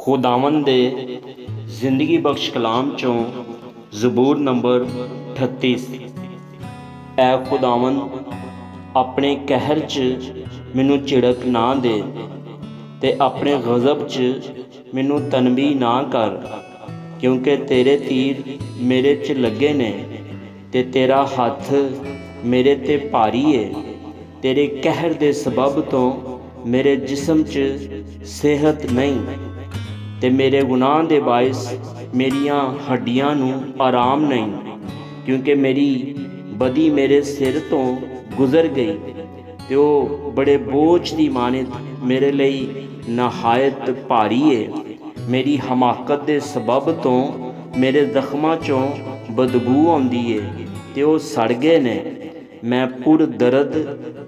खुदावंद दे जिंदगी बख्श कलाम चों ज़बूर नंबर 38। ऐ खुदावंद अपने कहर च मैनू झिड़क ना दे ते अपने गज़ब च मैनू तनबी ना कर, क्योंकि तेरे तीर मेरे च लगे ने ते तेरा हथ मेरे ते भारी है। तेरे कहर दे सबब तो मेरे जिस्म च सेहत नहीं ते मेरे गुनाह दे बाइस मेरियां हड्डियां नूं आराम नहीं, क्योंकि मेरी बदी मेरे सिर तो गुजर गई ते ओ बड़े बोझ दी मानत मेरे लिए नहायत भारी है। मेरी हमाकत दे सबब तो मेरे जख्मां चों बदबू आउंदी है ते ओ सड़ गए ने। मैं पुर दर्द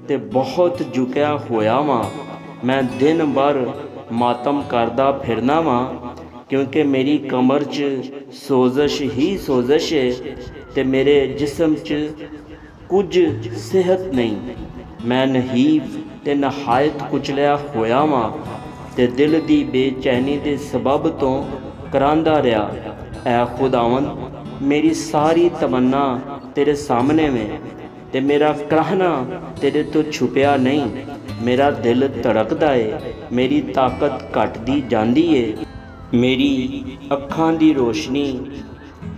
ते बहुत झुकिया होया वां, मैं दिन भर मातम करदा फिरना वां, क्योंकि मेरी कमर च सोजश ही सोजश है ते मेरे जिस्म च कुछ सेहत नहीं। मैं नहीफ ते नहायत कुचलिया होया वां ते दिल दी बेचैनी दे सबब तो करांदा रहा। ऐ खुदावंद मेरी सारी तमन्ना तेरे सामने में ते मेरा कराहना तेरे तो छुपया नहीं। मेरा दिल धड़कदा है, मेरी ताकत घटदी जांदी है, मेरी अखां दी रोशनी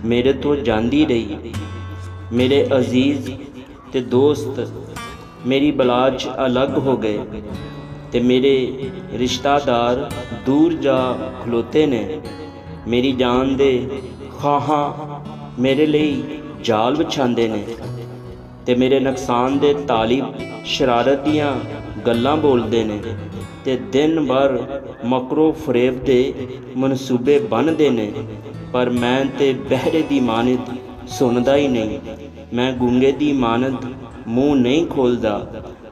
मेरे तो जांदी रही। मेरे अजीज ते दोस्त मेरी बला च अलग हो गए ते मेरे रिश्तेदार दूर जा खलोते ने। मेरी जान दे खाहां मेरे लिए जाल बिछांदे ने ते मेरे नुकसान दे तालिब शरारत दियां गल्लां बोलदे ने ते दिन भर मकरो फरेब दे मनसूबे बनदे ने। पर मैं ते बहरे दी मानत सुनदा ही नहीं, मैं गूंगे दी मानत मूँह नहीं खोलदा,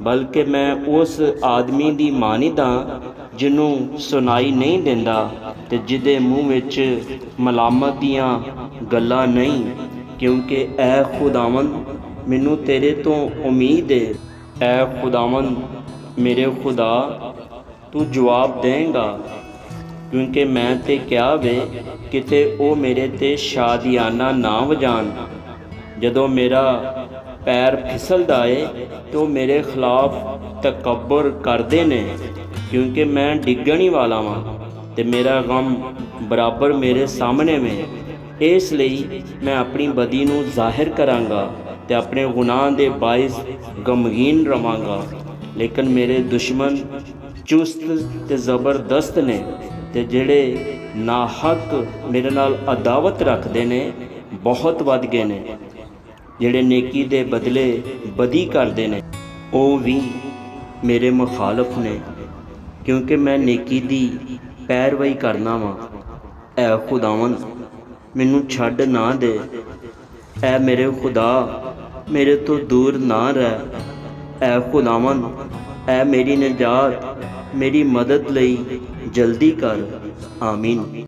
बल्कि मैं उस आदमी दी मानत हाँ जिन्हों सुनाई नहीं देंदा ते जिदे मूँह विच मलामत दियां गल्लां नहीं, क्योंकि ऐ खुदावंद मैनू तेरे तो उम्मीद है। ऐ खुदावंद मेरे खुदा तू जवाब देंगा, क्योंकि मैं ते क्या वे किते ओ मेरे ते शादियाना ना वजान। जदों मेरा पैर फिसलदा है तो मेरे खिलाफ तकब्बर करदे ने, क्योंकि मैं डिगण ही वाला वां ते मेरा गम बराबर मेरे सामने में। इसलिए मैं अपनी बदी नूं जाहिर करांगा ते अपने गुनाह दे बाइस गमगीन रवांगा। लेकिन मेरे दुश्मन चुस्त ते ज़बरदस्त ने ते जिहड़े नाहक मेरे नाल अदावत रखते ने बहुत वध गए ने। जिहड़े नेकी दे बदले बदी करते ने ओ भी मेरे मुखालफ ने, क्योंकि मैं नेकी दी पैरवई करना वां। ऐ खुदावंद मैनू छड्ड ना दे, ऐ मेरे खुदा मेरे तो दूर ना रह। ऐ खुदावंद ऐ मेरी निजात मेरी मदद लई जल्दी कर। आमीन।